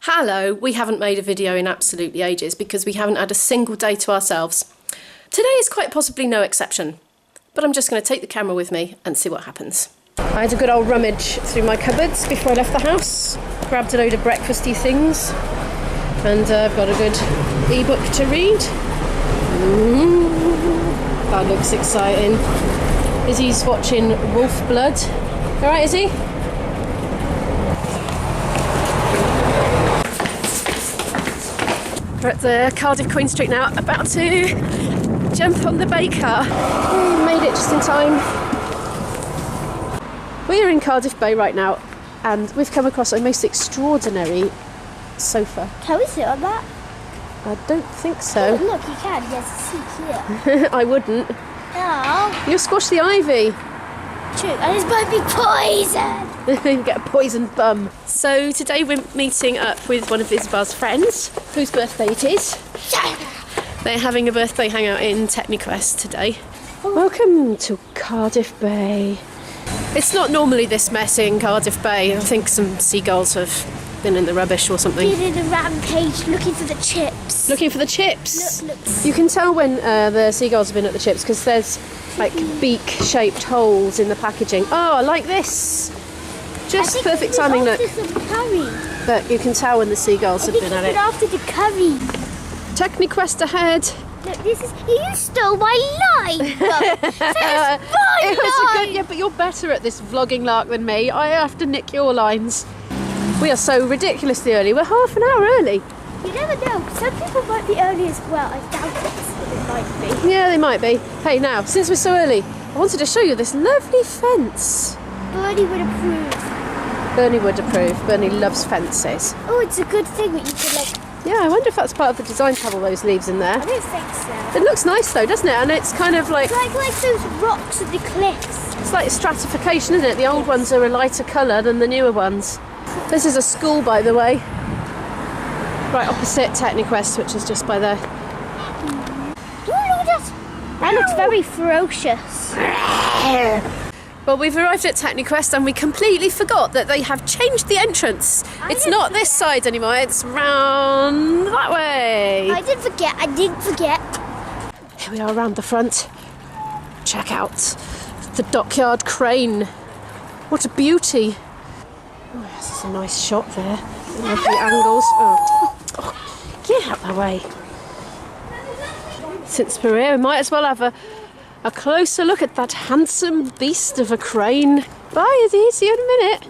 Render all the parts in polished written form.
Hello, we haven't made a video in absolutely ages because we haven't had a single day to ourselves. Today is quite possibly no exception, but I'm just going to take the camera with me and see what happens. I had a good old rummage through my cupboards before I left the house, grabbed a load of breakfasty things, and I've got a good ebook to read. That looks exciting. Izzy's watching Wolf Blood. Alright, Izzy? We're at the Cardiff Queen Street now, about to jump on the bay car. Made it just in time. We're in Cardiff Bay right now, and we've come across a most extraordinary sofa. Can we sit on that? I don't think so. Oh, look, you can. There's a seat here. I wouldn't. No. You'll squash the ivy. True, and it's might be poison. You get a poisoned bum. So today we're meeting up with one of Isabel's friends, whose birthday it is. They're having a birthday hangout in Techniquest today. Welcome to Cardiff Bay. It's not normally this messy in Cardiff Bay. I think some seagulls have been in the rubbish or something. Been in a rampage looking for the chips. Looking for the chips? Look. You can tell when the seagulls have been at the chips because there's like beak-shaped holes in the packaging. Oh, I like this. Just perfect timing, look. Some curry. But you can tell when the seagulls have been at it. After the curry. Techniquest ahead. Look, this is. You stole my line. It was a good, yeah, but you're better at this vlogging lark than me. I have to nick your lines. We are so ridiculously early. We're half an hour early. You never know. Some people might be early as well. I doubt it, but it might be. Yeah, they might be. Hey, now, since we're so early, I wanted to show you this lovely fence. Bernie would approve. Bernie would approve. Bernie loves fences. Oh, it's a good thing that you could like. Yeah, I wonder if that's part of the design to have all those leaves in there. I don't think so. It looks nice though, doesn't it? And it's kind of like... It's like those rocks at the cliffs. It's like stratification, isn't it? The old ones are a lighter colour than the newer ones. This is a school, by the way. Right opposite Techniquest, which is just by there. Oh, look at that. That looks very ferocious. Well, we've arrived at Techniquest and we completely forgot that they have changed the entrance. It's not this side anymore, it's round that way. I didn't forget. Here we are around the front. Check out the dockyard crane. What a beauty. Oh, this is a nice shot there. Lovely angles. Oh, get out of the way. Since we're here, we might as well have a closer look at that handsome beast of a crane. Bye, Izzy. See you in a minute.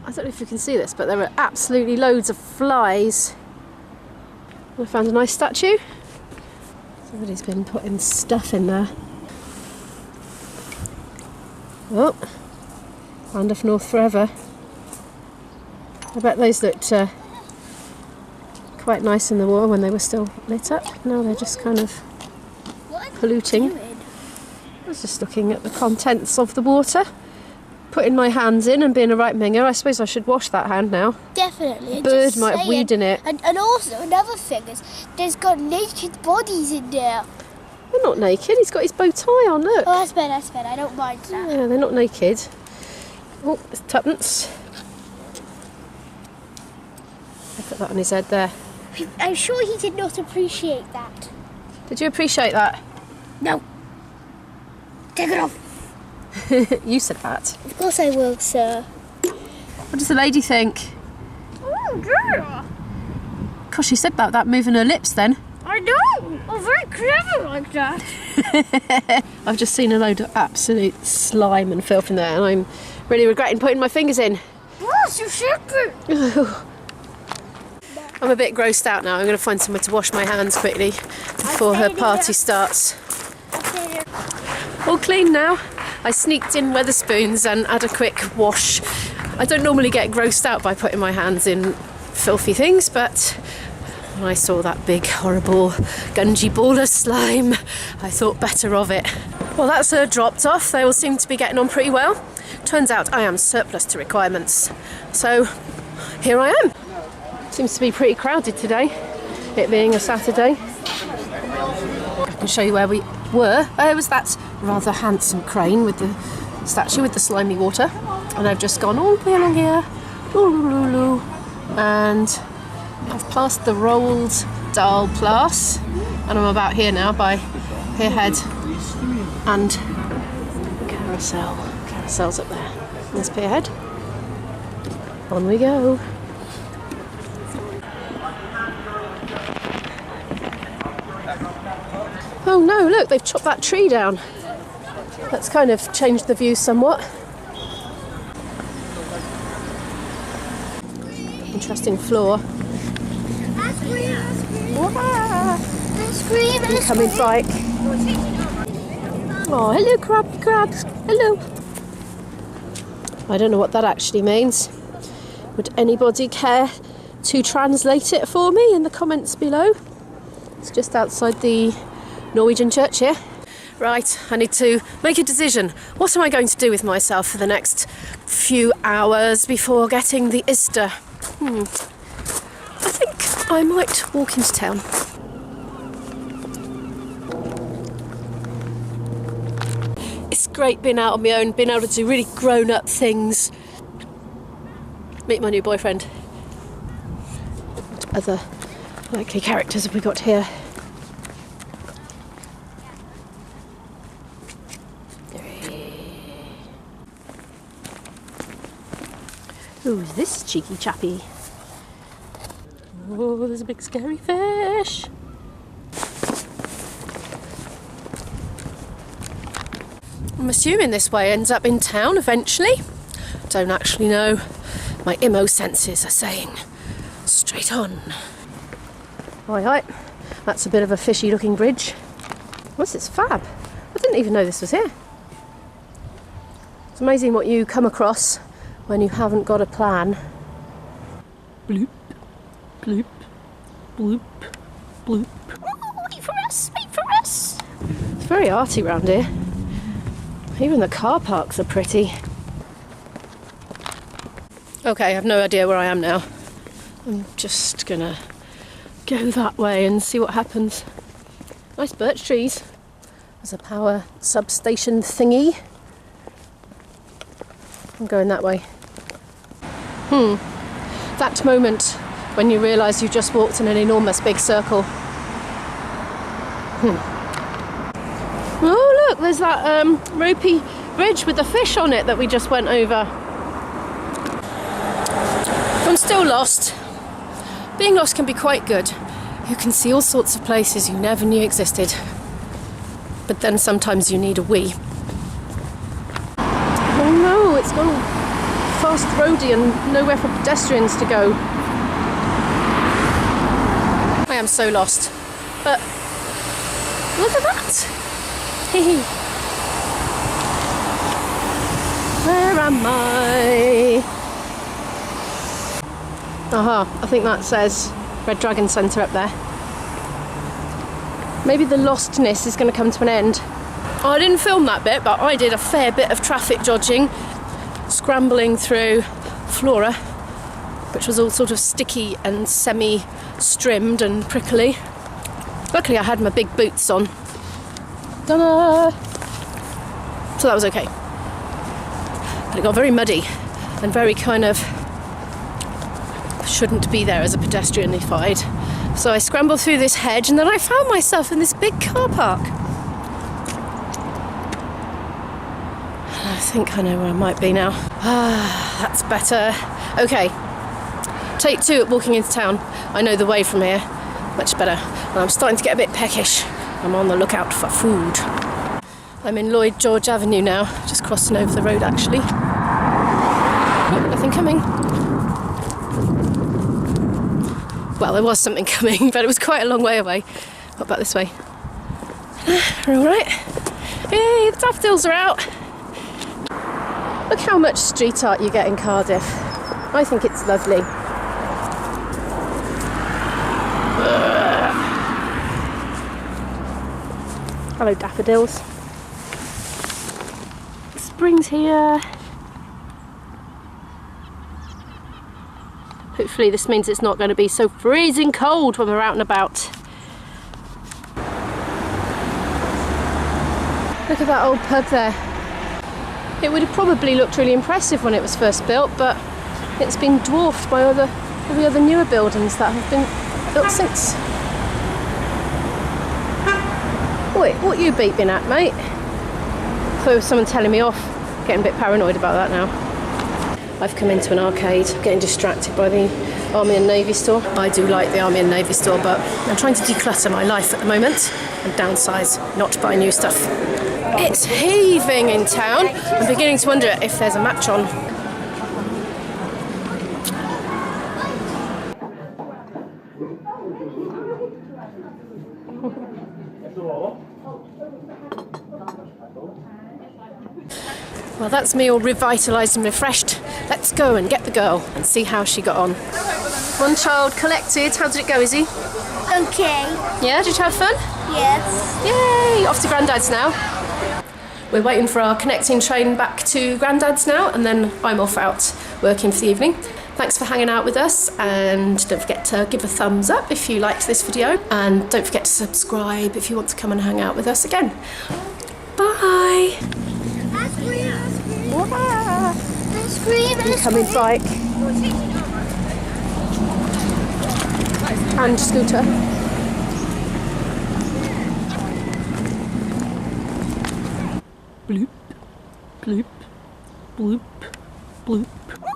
I don't know if you can see this, but there are absolutely loads of flies. I found a nice statue. Somebody's been putting stuff in there. Oh, Cardiff North forever. I bet those looked quite nice in the water when they were still lit up. Now they're just kind of polluting. I was just looking at the contents of the water, putting my hands in and being a right minger. I suppose I should wash that hand now. Definitely. A bird might have weed in it. And also another thing is there's got naked bodies in there. They're not naked. He's got his bow tie on, look. Oh, that's better. I don't mind that. Yeah, they're not naked. Oh, there's tuppence. I put that on his head there. I'm sure he did not appreciate that. Did you appreciate that? No. Take it off. You said that. Of course I will, sir. What does the lady think? Oh, dear. Gosh, she said that moving her lips then. I know. I'm very clever like that. I've just seen a load of absolute slime and filth in there and I'm really regretting putting my fingers in. What's your secret? I'm a bit grossed out now. I'm going to find somewhere to wash my hands quickly before her party starts. All clean now. I sneaked in Wetherspoons and had a quick wash. I don't normally get grossed out by putting my hands in filthy things, but when I saw that big, horrible, gungy ball of slime, I thought better of it. Well, that's her dropped off. They all seem to be getting on pretty well. Turns out I am surplus to requirements. So here I am. Seems to be pretty crowded today, it being a Saturday. I can show you where we were. There was that rather handsome crane with the statue with the slimy water, and I've just gone all the way along here, and I've passed the Roald Dahl Place, and I'm about here now by Pierhead and Carousel. Carousel's up there. There's Pierhead. On we go. Oh no, look, they've chopped that tree down. That's kind of changed the view somewhat. Interesting floor. Incoming bike. Oh, hello crabs. Hello. I don't know what that actually means. Would anybody care to translate it for me in the comments below? It's just outside the Norwegian church here. Right, I need to make a decision. What am I going to do with myself for the next few hours before getting the Easter? I think I might walk into town. It's great being out on my own, being able to do really grown-up things. Meet my new boyfriend. What other likely characters have we got here? Who's this cheeky chappy? Oh, there's a big scary fish. I'm assuming this way ends up in town eventually. Don't actually know. My Imo senses are saying straight on. Hi. That's a bit of a fishy looking bridge. What's this? Fab. I didn't even know this was here. It's amazing what you come across when you haven't got a plan. Bloop, bloop, bloop, bloop. Oh, wait for us, wait for us. It's very arty round here. Even the car parks are pretty. Okay, I have no idea where I am now. I'm just gonna go that way and see what happens. Nice birch trees. There's a power substation thingy. I'm going that way. That moment when you realise you've just walked in an enormous big circle. Oh look, there's that ropey bridge with the fish on it that we just went over. I'm still lost. Being lost can be quite good. You can see all sorts of places you never knew existed. But then sometimes you need a wee. Oh no, it's gone fast roady and nowhere for pedestrians to go. I am so lost. But look at that! Where am I? Aha, I think that says Red Dragon Centre up there. Maybe the lostness is going to come to an end. I didn't film that bit, but I did a fair bit of traffic dodging, scrambling through Flora, which was all sort of sticky and semi-strimmed and prickly. Luckily I had my big boots on. Ta-da! So that was okay. But it got very muddy and very kind of shouldn't be there as a pedestrianified. So I scrambled through this hedge and then I found myself in this big car park. I think I know where I might be now. Ah, that's better. Okay, take 2 at walking into town. I know the way from here much better. And I'm starting to get a bit peckish. I'm on the lookout for food. I'm in Lloyd George Avenue now, just crossing over the road actually. Oh, nothing coming. Well, there was something coming, but it was quite a long way away. What about this way? We're all right. Hey, the daffodils are out. Look how much street art you get in Cardiff. I think it's lovely. Hello, daffodils. Spring's here. Hopefully this means it's not going to be so freezing cold when we're out and about. Look Look at that old pub there. It would have probably looked really impressive when it was first built, but it's been dwarfed by all the other newer buildings that have been built since. Wait, what are you beeping at, mate? I thought it was someone telling me off. Getting a bit paranoid about that now. I've come into an arcade, getting distracted by the Army and Navy store. I do like the Army and Navy store, but I'm trying to declutter my life at the moment and downsize, not buy new stuff. It's heaving in town. I'm beginning to wonder if there's a match on. Well, that's me all revitalised and refreshed. Let's go and get the girl and see how she got on. One child collected. How did it go, Izzy? Okay. Yeah, did you have fun? Yes. Yay! Off to Grandad's now. We're waiting for our connecting train back to Grandad's now, and then I'm off out working for the evening. Thanks for hanging out with us, and don't forget to give a thumbs up if you liked this video, and don't forget to subscribe if you want to come and hang out with us again. Bye! Incoming bike and scooter. Bloop, bloop, bloop, bloop.